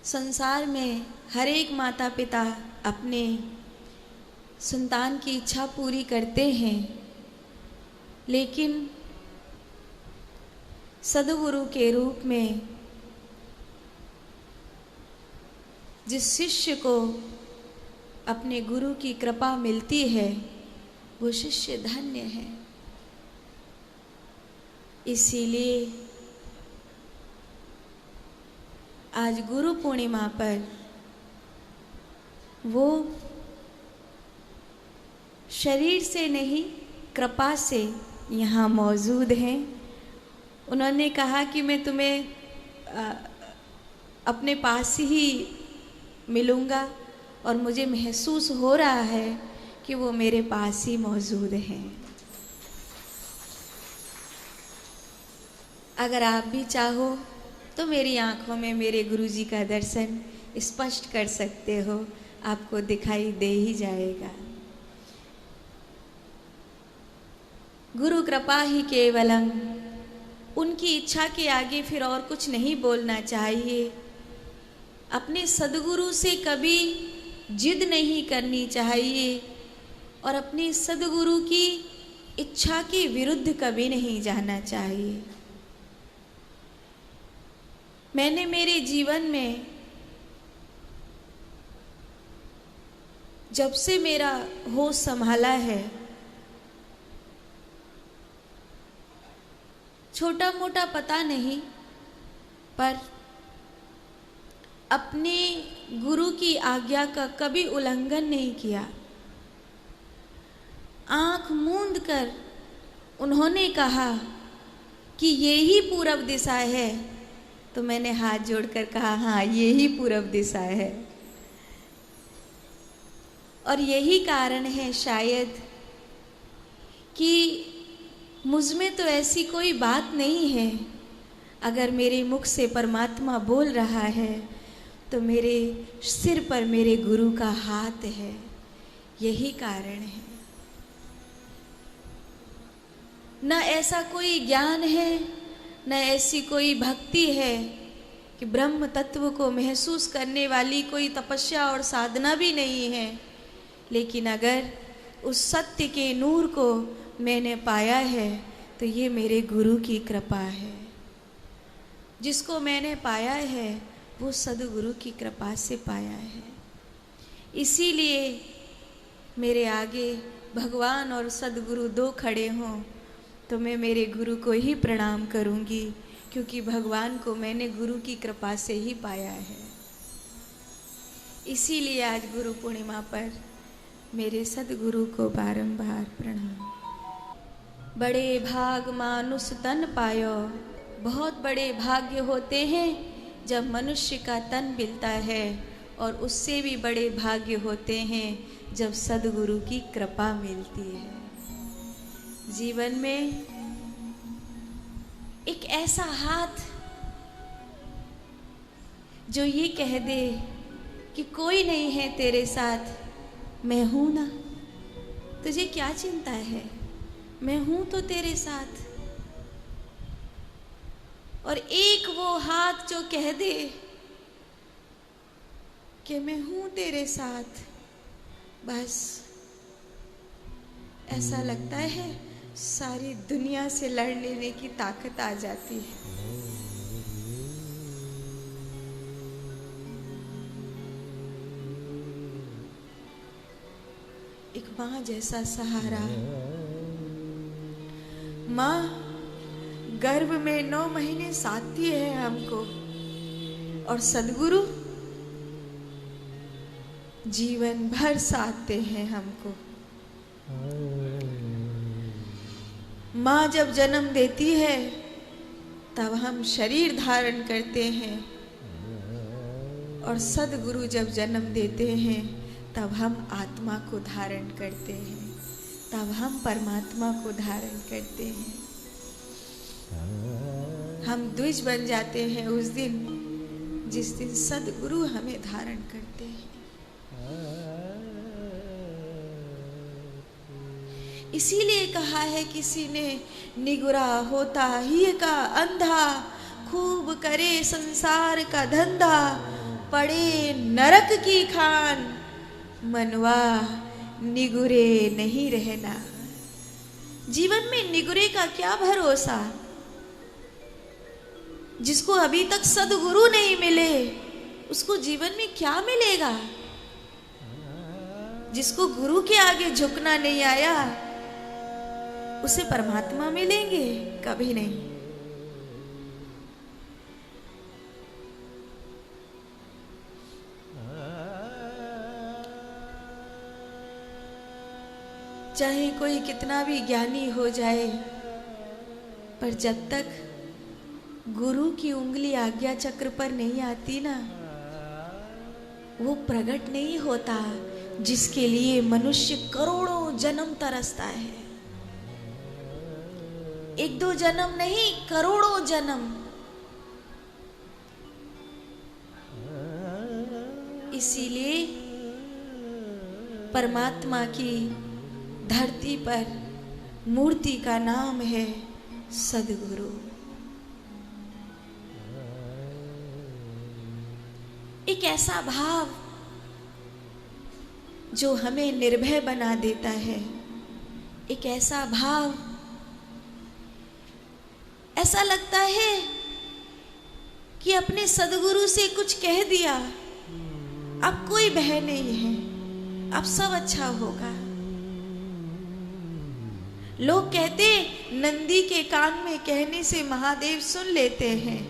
संसार में हर एक माता पिता अपने संतान की इच्छा पूरी करते हैं, लेकिन सद्गुरु के रूप में जिस शिष्य को अपने गुरु की कृपा मिलती है वो शिष्य धन्य है। इसीलिए आज गुरु पूर्णिमा पर वो शरीर से नहीं कृपा से यहाँ मौजूद हैं। उन्होंने कहा कि मैं तुम्हें अपने पास ही मिलूँगा और मुझे महसूस हो रहा है कि वो मेरे पास ही मौजूद हैं। अगर आप भी चाहो तो मेरी आँखों में मेरे गुरुजी का दर्शन स्पष्ट कर सकते हो, आपको दिखाई दे ही जाएगा। गुरु कृपा ही केवलम, उनकी इच्छा के आगे फिर और कुछ नहीं बोलना चाहिए। अपने सद्गुरु से कभी जिद नहीं करनी चाहिए और अपने सद्गुरु की इच्छा के विरुद्ध कभी नहीं जाना चाहिए। मैंने मेरे जीवन में जब से मेरा होश संभाला है, छोटा मोटा पता नहीं, पर अपने गुरु की आज्ञा का कभी उल्लंघन नहीं किया। आंख मूंद कर उन्होंने कहा कि ये ही पूरब दिशा है, तो मैंने हाथ जोड़कर कहा हाँ ये ही पूरब दिशा है। और यही कारण है शायद कि मुझ में तो ऐसी कोई बात नहीं है। अगर मेरे मुख से परमात्मा बोल रहा है तो मेरे सिर पर मेरे गुरु का हाथ है, यही कारण है। न ऐसा कोई ज्ञान है, न ऐसी कोई भक्ति है कि ब्रह्म तत्व को महसूस करने वाली कोई तपस्या और साधना भी नहीं है। लेकिन अगर उस सत्य के नूर को मैंने पाया है तो ये मेरे गुरु की कृपा है। जिसको मैंने पाया है वो सद्गुरु की कृपा से पाया है। इसीलिए मेरे आगे भगवान और सद्गुरु दो खड़े हों तो मैं मेरे गुरु को ही प्रणाम करूंगी, क्योंकि भगवान को मैंने गुरु की कृपा से ही पाया है। इसीलिए आज गुरु पूर्णिमा पर मेरे सद्गुरु को बारंबार प्रणाम। बड़े भाग मानुष तन पायो, बहुत बड़े भाग्य होते हैं जब मनुष्य का तन मिलता है, और उससे भी बड़े भाग्य होते हैं जब सद्गुरु की कृपा मिलती है। जीवन में एक ऐसा हाथ जो ये कह दे कि कोई नहीं है तेरे साथ, मैं हूं ना, तुझे क्या चिंता है, मैं हूं तो तेरे साथ। और एक वो हाथ जो कह दे कि मैं हूं तेरे साथ, बस ऐसा लगता है सारी दुनिया से लड़ लेने की ताकत आ जाती है। एक माँ जैसा सहारा। माँ गर्भ में 9 महीने साथी है हमको, और सद्गुरु जीवन भर साथते हैं हमको। माँ जब जन्म देती है तब हम शरीर धारण करते हैं, और सद्गुरु जब जन्म देते हैं तब हम आत्मा को धारण करते हैं, तब हम परमात्मा को धारण करते हैं। हम द्विज बन जाते हैं उस दिन जिस दिन सद्गुरु हमें धारण करते हैं। इसीलिए कहा है किसी ने, निगुरा होता ही का अंधा, खूब करे संसार का धंधा, पड़े नरक की खान, मनवा निगुरे नहीं रहना। जीवन में निगुरे का क्या भरोसा। जिसको अभी तक सदगुरु नहीं मिले उसको जीवन में क्या मिलेगा। जिसको गुरु के आगे झुकना नहीं आया उसे परमात्मा मिलेंगे कभी नहीं। चाहे कोई कितना भी ज्ञानी हो जाए, पर जब तक गुरु की उंगली आज्ञा चक्र पर नहीं आती ना, वो प्रकट नहीं होता जिसके लिए मनुष्य करोड़ों जन्म तरसता है। एक दो जन्म नहीं, करोड़ों जन्म। इसीलिए परमात्मा की धरती पर मूर्ति का नाम है सदगुरु। एक ऐसा भाव जो हमें निर्भय बना देता है। एक ऐसा भाव, ऐसा लगता है कि अपने सदगुरु से कुछ कह दिया, अब कोई भय नहीं है, अब सब अच्छा होगा। लोग कहते नंदी के कान में कहने से महादेव सुन लेते हैं,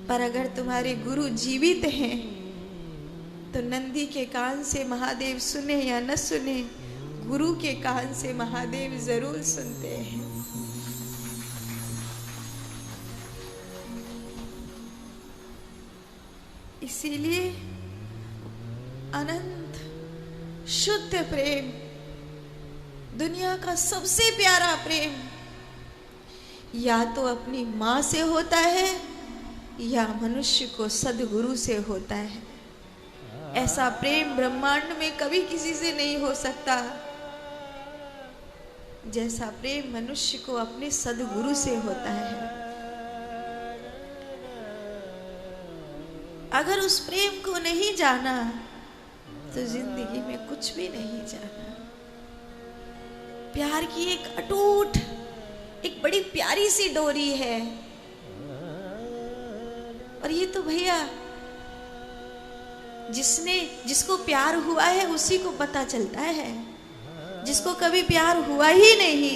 पर अगर तुम्हारे गुरु जीवित हैं तो नंदी के कान से महादेव सुने या न सुने, गुरु के कान से महादेव जरूर सुनते हैं। इसीलिए अनंत शुद्ध प्रेम, दुनिया का सबसे प्यारा प्रेम या तो अपनी माँ से होता है या मनुष्य को सदगुरु से होता है। ऐसा प्रेम ब्रह्मांड में कभी किसी से नहीं हो सकता जैसा प्रेम मनुष्य को अपने सदगुरु से होता है। अगर उस प्रेम को नहीं जाना तो जिंदगी में कुछ भी नहीं जाना। प्यार की एक अटूट, एक बड़ी प्यारी सी डोरी है, और ये तो भैया जिसको प्यार हुआ है उसी को पता चलता है। जिसको कभी प्यार हुआ ही नहीं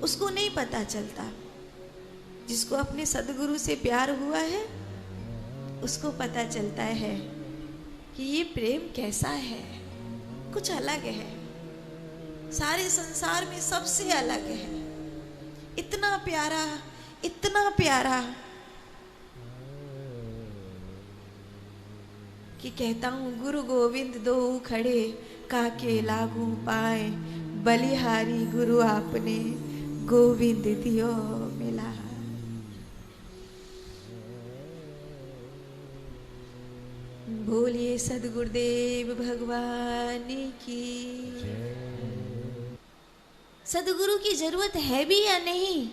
उसको नहीं पता चलता। जिसको अपने सदगुरु से प्यार हुआ है उसको पता चलता है कि ये प्रेम कैसा है, कुछ अलग है, सारे संसार में सबसे अलग है। इतना प्यारा, इतना प्यारा कि कहता हूँ गुरु गोविंद दो खड़े, काके लागू पाए, बलिहारी गुरु आपने, गोविंद दियो मिला। बोलिए सदगुरुदेव भगवान की। सदगुरु की जरूरत है भी या नहीं?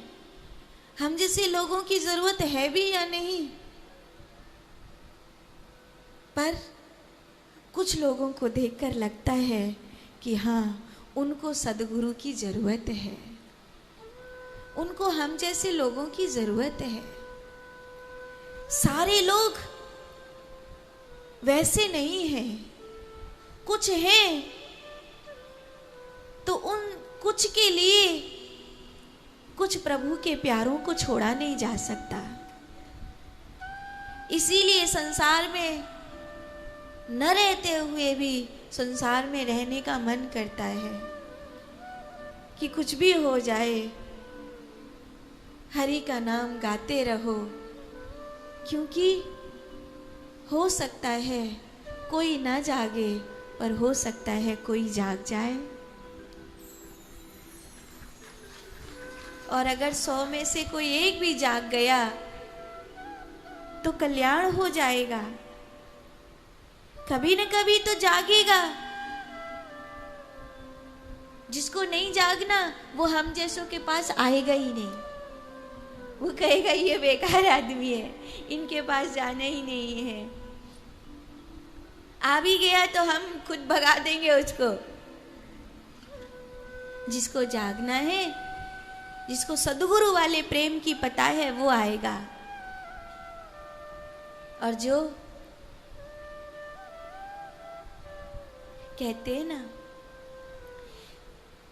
हम जैसे लोगों की जरूरत है भी या नहीं? पर कुछ लोगों को देखकर लगता है कि हाँ, उनको सदगुरु की जरूरत है, उनको हम जैसे लोगों की जरूरत है। सारे लोग वैसे नहीं हैं, कुछ हैं तो उन कुछ के लिए कुछ प्रभु के प्यारों को छोड़ा नहीं जा सकता। इसीलिए संसार में न रहते हुए भी संसार में रहने का मन करता है कि कुछ भी हो जाए हरि का नाम गाते रहो, क्योंकि हो सकता है कोई ना जागे, पर हो सकता है कोई जाग जाए। और अगर 100 में से कोई एक भी जाग गया तो कल्याण हो जाएगा। कभी न कभी तो जागेगा। जिसको नहीं जागना वो हम जैसों के पास आएगा ही नहीं। वो कहेगा ये बेकार आदमी है, इनके पास जाना ही नहीं है। आ भी गया तो हम खुद भगा देंगे उसको। जिसको जागना है, जिसको सद्गुरु वाले प्रेम की पता है, वो आएगा। और जो कहते हैं ना,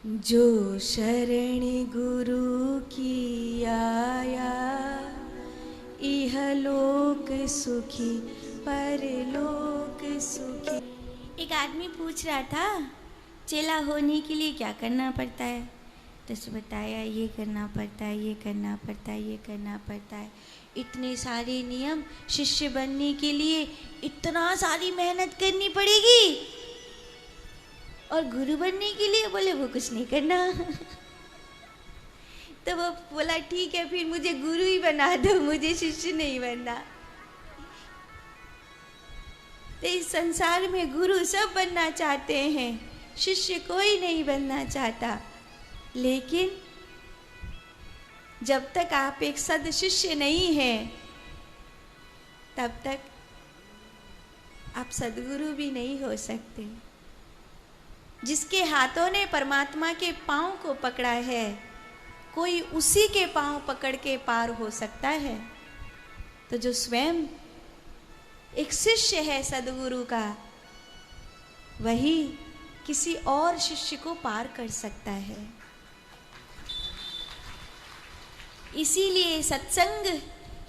जो शरण गुरु की आया, इहलोक सुखी परलोक सुखी। एक आदमी पूछ रहा था चेला होने के लिए क्या करना पड़ता है, तो उसने बताया ये करना पड़ता है, ये करना पड़ता है, ये करना पड़ता है। इतने सारे नियम, शिष्य बनने के लिए इतना सारी मेहनत करनी पड़ेगी, और गुरु बनने के लिए बोले वो कुछ नहीं करना। तो वो बोला ठीक है, फिर मुझे गुरु ही बना दो, मुझे शिष्य नहीं बनना। तो इस संसार में गुरु सब बनना चाहते हैं, शिष्य कोई नहीं बनना चाहता। लेकिन जब तक आप एक सद शिष्य नहीं हैं, तब तक आप सदगुरु भी नहीं हो सकते। जिसके हाथों ने परमात्मा के पांव को पकड़ा है, कोई उसी के पांव पकड़ के पार हो सकता है। तो जो स्वयं एक शिष्य है सदगुरु का, वही किसी और शिष्य को पार कर सकता है। इसीलिए सत्संग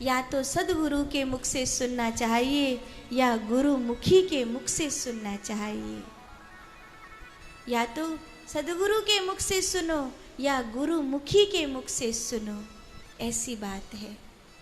या तो सदगुरु के मुख से सुनना चाहिए या गुरुमुखी के मुख से सुनना चाहिए। या तो सदगुरु के मुख से सुनो या गुरुमुखी के मुख से सुनो, ऐसी बात है।